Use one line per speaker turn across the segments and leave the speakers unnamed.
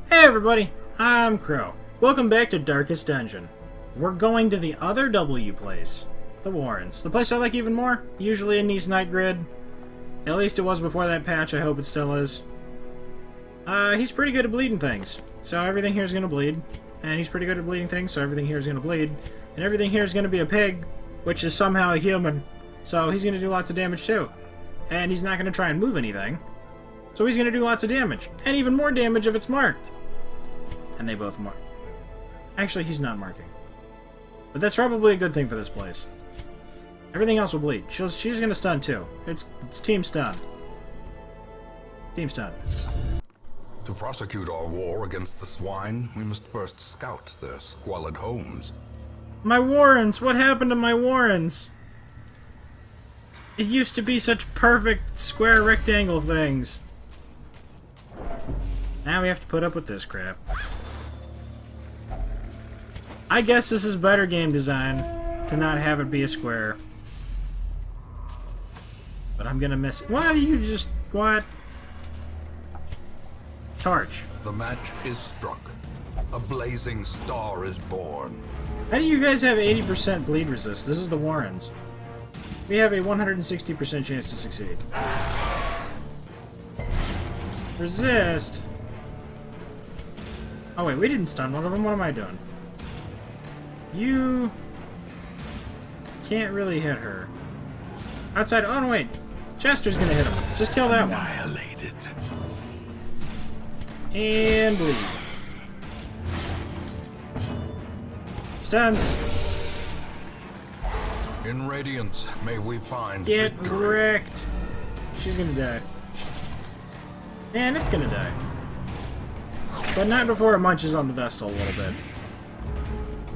Hey everybody, I'm Crow. Welcome back to Darkest Dungeon. We're going to the other W place, the Warrens. The place I like even more, usually in East Nightgrid. At least it was before that patch, I hope it still is. He's pretty good at bleeding things, so everything here is going to bleed. And he's pretty good at bleeding things, so everything here is going to bleed. And everything here is going to be a pig, which is somehow a human. So he's going to do lots of damage too. And he's not going to try and move anything. So he's going to do lots of damage. And even more damage if it's marked. And they both mark. Actually, he's not marking. But that's probably a good thing for this place. Everything else will bleed. She's going to stun too. It's team stun. Team stun.
To prosecute our war against the swine, we must first scout their squalid homes.
My Warrens! What happened to my Warrens? It used to be such perfect square rectangle things. Now we have to put up with this crap. I guess this is better game design to not have it be a square. But I'm gonna miss. Why do you just. What? Torch.
The match is struck. A blazing star is born.
How do you guys have 80% bleed resist? This is the Warrens. We have a 160% chance to succeed. Resist? Oh wait, we didn't stun one of them. What am I doing? You can't really hit her. Outside. Oh no, wait. Chester's gonna hit him. Just kill that one.
Annihilated.
And bleed. Stuns.
In Radiance, may we find
Get
victory.
wrecked. She's gonna die. And it's gonna die. But not before it munches on the Vestal a little bit.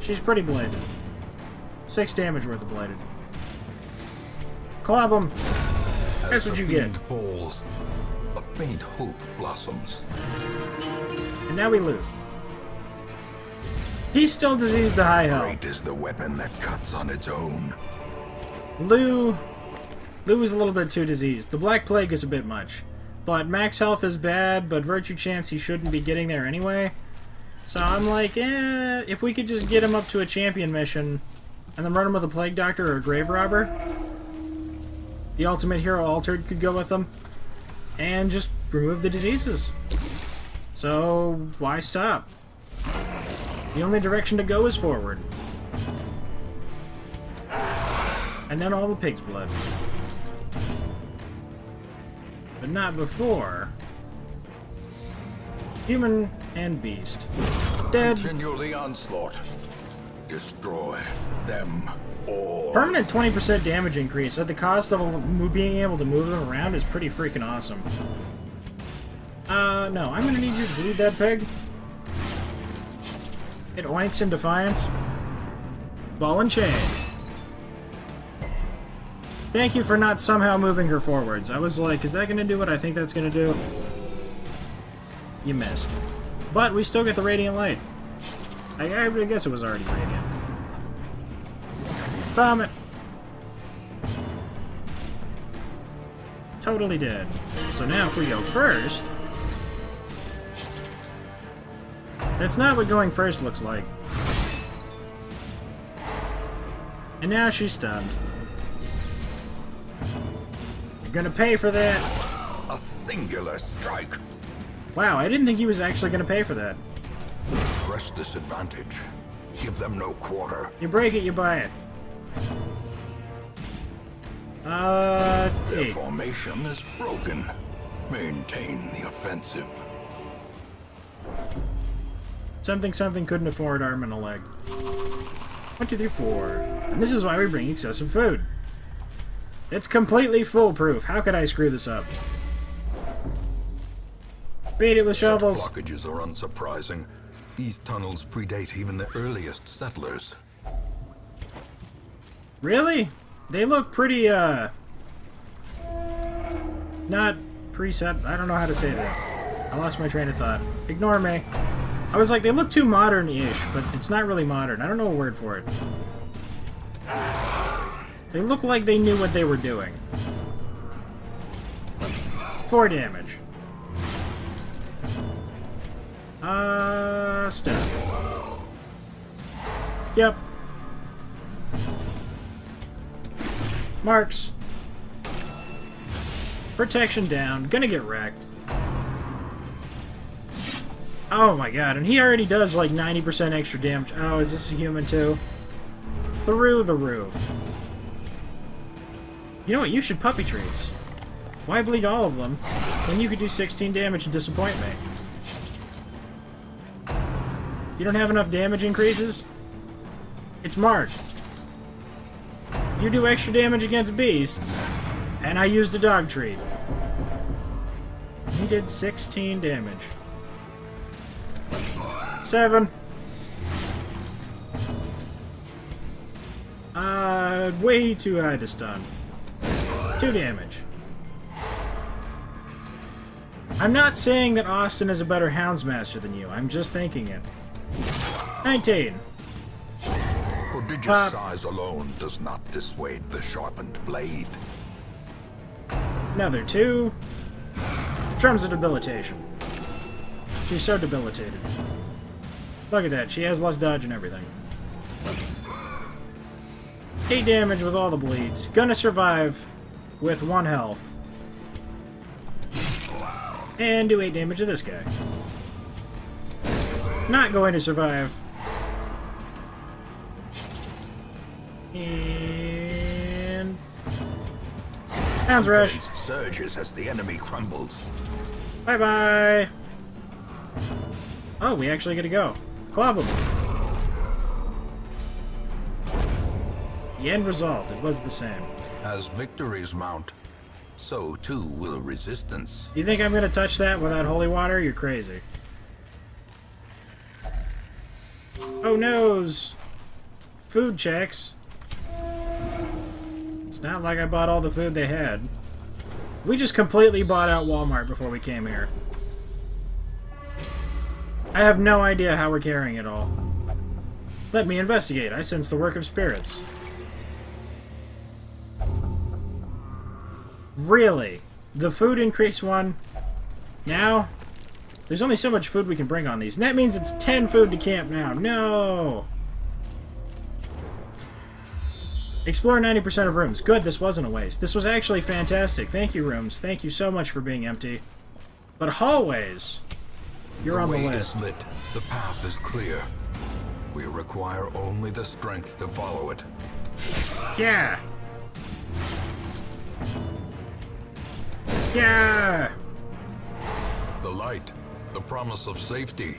She's pretty bladed. 6 damage worth of bladed. Club him. That's what you get.
As the fiend falls, a faint hope blossoms.
And now we loot. He's still diseased to high health.
Great is the weapon that cuts on its own.
Lou is a little bit too diseased. The Black Plague is a bit much. But max health is bad, but Virtue Chance he shouldn't be getting there anyway. So I'm like, if we could just get him up to a champion mission, and then run him with a Plague Doctor or a Grave Robber, the Ultimate Hero Altered could go with him, and just remove the diseases. So, why stop? The only direction to go is forward. And then all the pig's blood. But not before. Human and beast. Dead.
Continue the onslaught. Destroy them all.
Permanent 20% damage increase at the cost of being able to move them around is pretty freaking awesome. No, I'm gonna need you to bleed that pig. It oinks in defiance. Ball and chain. Thank you for not somehow moving her forwards. I was like, is that gonna do what I think that's gonna do? You missed. But we still get the Radiant Light. I guess it was already Radiant. Vomit! Totally dead. So now if we go first... That's not what going first looks like. And now she's stunned. You're gonna pay for that.
A singular strike.
Wow, I didn't think he was actually gonna pay for that.
Press this advantage. Give them no quarter.
You break it, you buy it.
Their
8.
formation is broken. Maintain the offensive.
Something couldn't afford arm and a leg. 1, 2, 3, 4. And this is why we bring excessive food. It's completely foolproof. How could I screw this up? Beat it with shovels.
Such blockages are unsurprising. These tunnels predate even the earliest settlers.
Really? They look pretty, not preset. I don't know how to say that. I lost my train of thought. Ignore me. I was like, they look too modern-ish, but it's not really modern. I don't know a word for it. They look like they knew what they were doing. 4 damage. Step. Yep. Marks. Protection down. Gonna get wrecked. Oh my god, and he already does like 90% extra damage. Oh, is this a human too? Through the roof. You know what? You should puppy trees. Why bleed all of them when you could do 16 damage and disappoint me? You don't have enough damage increases? It's marked. You do extra damage against beasts, and I used a dog treat. He did 16 damage. 7. Way too high to stun. 2 damage. I'm not saying that Austin is a better Houndsmaster than you. I'm just thinking it. 19.
Prodigious size alone does not dissuade the sharpened blade.
Another 2. Drums of debilitation. She's so debilitated. Look at that. She has less dodge and everything. 8 damage with all the bleeds. Gonna survive with 1 health. And do 8 damage to this guy. Not going to survive. And... Hounds Rush.
Surges as the enemy crumbles.
Bye-bye. Oh, we actually get to go. Club him. The end result, it was the same.
As victories mount, so too will resistance.
You think I'm gonna touch that without holy water? You're crazy. Oh noes! Food checks. It's not like I bought all the food they had. We just completely bought out Walmart before we came here. I have no idea how we're carrying it all. Let me investigate. I sense the work of spirits. Really? The food increase 1? Now? There's only so much food we can bring on these. And that means it's 10 food to camp now. No! Explore 90% of rooms. Good, this wasn't a waste. This was actually fantastic. Thank you, rooms. Thank you so much for being empty. But hallways... You're on the list.
The way is lit. The path is clear. We require only the strength to follow it.
Yeah! Yeah!
The light. The promise of safety.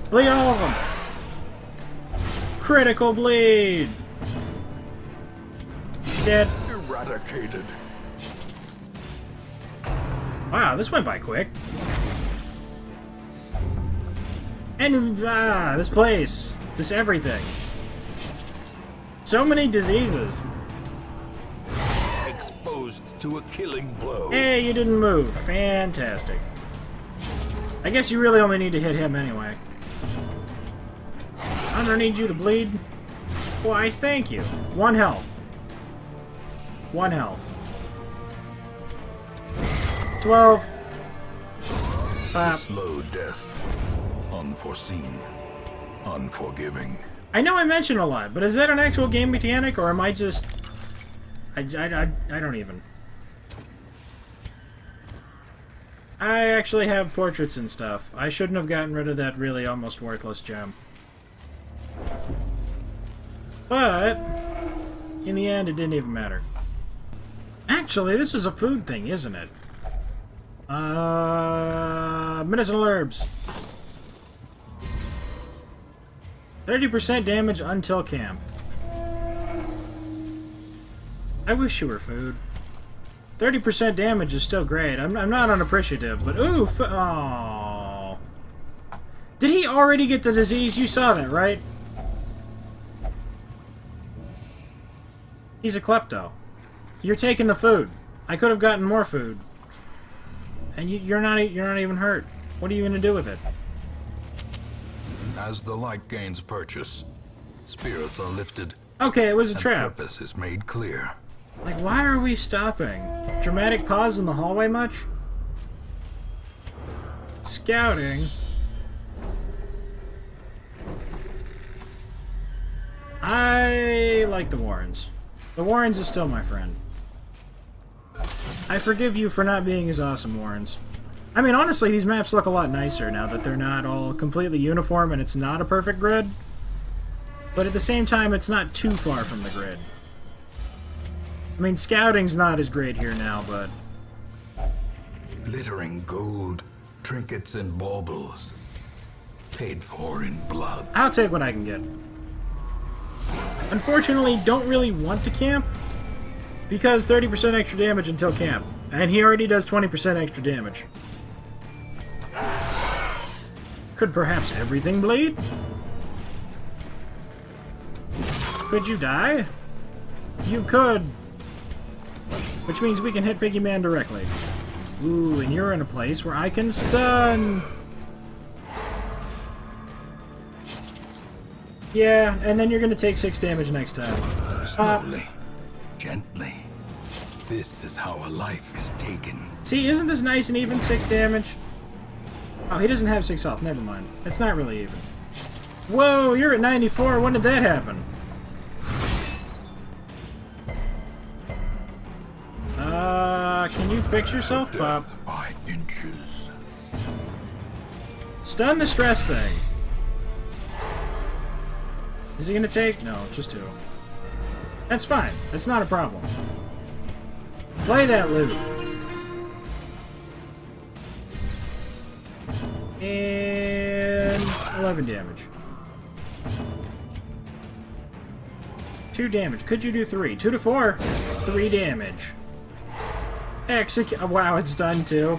Bleed all of them! Critical bleed! Dead.
Eradicated.
Wow, this went by quick. And, this place. This everything. So many diseases.
Exposed to a killing blow.
Hey, you didn't move. Fantastic. I guess you really only need to hit him anyway. I don't need you to bleed. Why, thank you. 1 health. 1 health. 12. Pop.
Slow death. Unforeseen. Unforgiving.
I know I mention a lot, but is that an actual game mechanic, or am I just... I don't even... I actually have portraits and stuff. I shouldn't have gotten rid of that really almost worthless gem. But, in the end, it didn't even matter. Actually, this is a food thing, isn't it? Medicinal herbs. 30% damage until camp. I wish you were food. 30% damage is still great. I'm not unappreciative, but ooh, oh. Did he already get the disease? You saw that, right? He's a klepto. You're taking the food. I could have gotten more food. And you're not even hurt. What are you going to do with it?
As the light gains purchase, spirits are lifted.
Okay, it was a
and
trap.
Purpose is made clear.
Like, why are we stopping? Dramatic pause in the hallway much? Scouting. I like the Warrens. The Warrens is still my friend. I forgive you for not being as awesome, Warrens. I mean, honestly, these maps look a lot nicer now that they're not all completely uniform and it's not a perfect grid. But at the same time, it's not too far from the grid. I mean, scouting's not as great here now, but...
Glittering gold, trinkets and baubles. Paid for in blood.
I'll take what I can get. Unfortunately, don't really want to camp, because 30% extra damage until camp. And he already does 20% extra damage. Could perhaps everything bleed? Could you die? You could. Which means we can hit Piggy Man directly. Ooh, and you're in a place where I can stun! Yeah, and then you're gonna take 6 damage next time.
Slowly, gently. This is how a life is taken.
See, isn't this nice and even 6 damage? Oh, he doesn't have 6 health, never mind. It's not really even. Whoa, you're at 94, when did that happen? Can you fix yourself, Pop?
By inches.
Stun the stress thing. Is he gonna take? No, just 2. That's fine. That's not a problem. Play that loot. And 11 damage. 2 damage. Could you do 3? 2 to 4. 3 damage. Execute. Oh, wow, it's done too.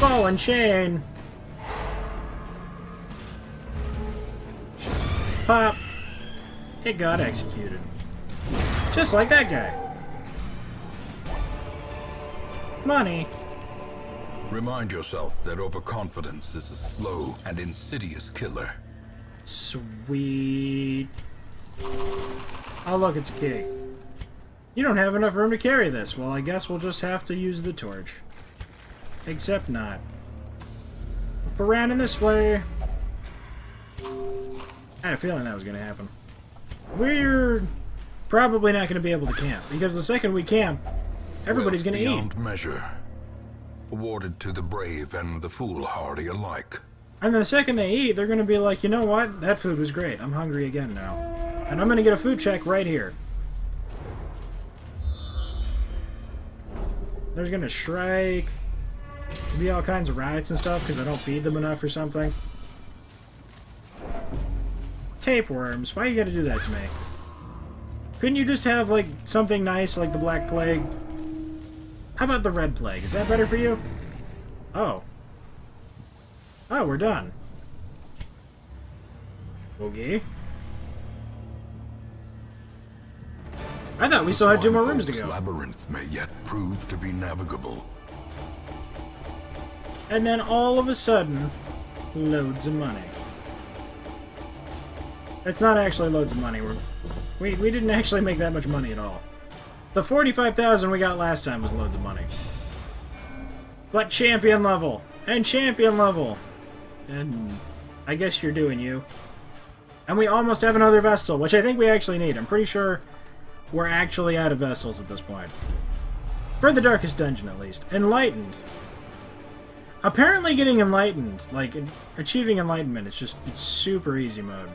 Ball and chain. Pop. It got executed. Just like that guy. Money.
Remind yourself that overconfidence is a slow and insidious killer.
Sweet. Oh, look, it's a key. You don't have enough room to carry this. Well, I guess we'll just have to use the torch. Except not. Up around in this way. I had a feeling that was going to happen. We're probably not going to be able to camp, because the second we camp, everybody's going to eat.
Beyond measure. Awarded to the brave and the foolhardy alike.
And then the second they eat, they're going to be like, you know what? That food was great. I'm hungry again now. And I'm going to get a food check right here. There's going to strike. There'll be all kinds of riots and stuff because I don't feed them enough or something. Tapeworms. Why you gotta do that to me? Couldn't you just have, like, something nice like the Black Plague? How about the Red Plague? Is that better for you? Oh. Oh, we're done. Okay. I thought we still had 2 more rooms to go.
Labyrinth may yet prove to be navigable.
And then all of a sudden, loads of money. It's not actually loads of money. We didn't actually make that much money at all. The 45,000 we got last time was loads of money. But champion level! And champion level! And I guess you're doing you. And we almost have another Vestal, which I think we actually need. I'm pretty sure we're actually out of Vestals at this point. For the Darkest Dungeon, at least. Enlightened. Apparently getting Enlightened, like, achieving Enlightenment, it's super easy mode.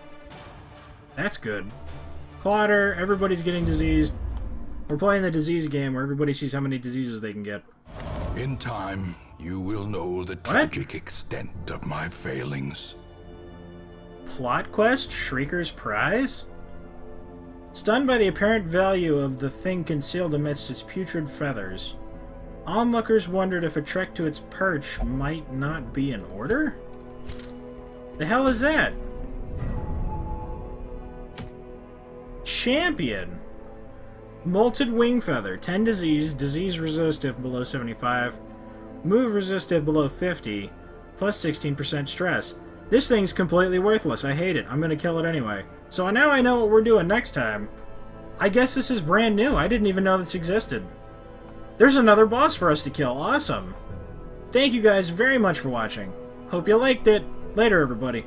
That's good. Clotter, everybody's getting diseased. We're playing the disease game where everybody sees how many diseases they can get.
In time, you will know the tragic extent of my failings.
Plot quest? Shrieker's Prize? Stunned by the apparent value of the thing concealed amidst its putrid feathers, onlookers wondered if a trek to its perch might not be in order? The hell is that? Champion! Molted Wing Feather, 10 disease, disease resistive below 75, move resistive below 50, plus 16% stress. This thing's completely worthless. I hate it. I'm gonna kill it anyway. So now I know what we're doing next time. I guess this is brand new. I didn't even know this existed. There's another boss for us to kill. Awesome. Thank you guys very much for watching. Hope you liked it. Later, everybody.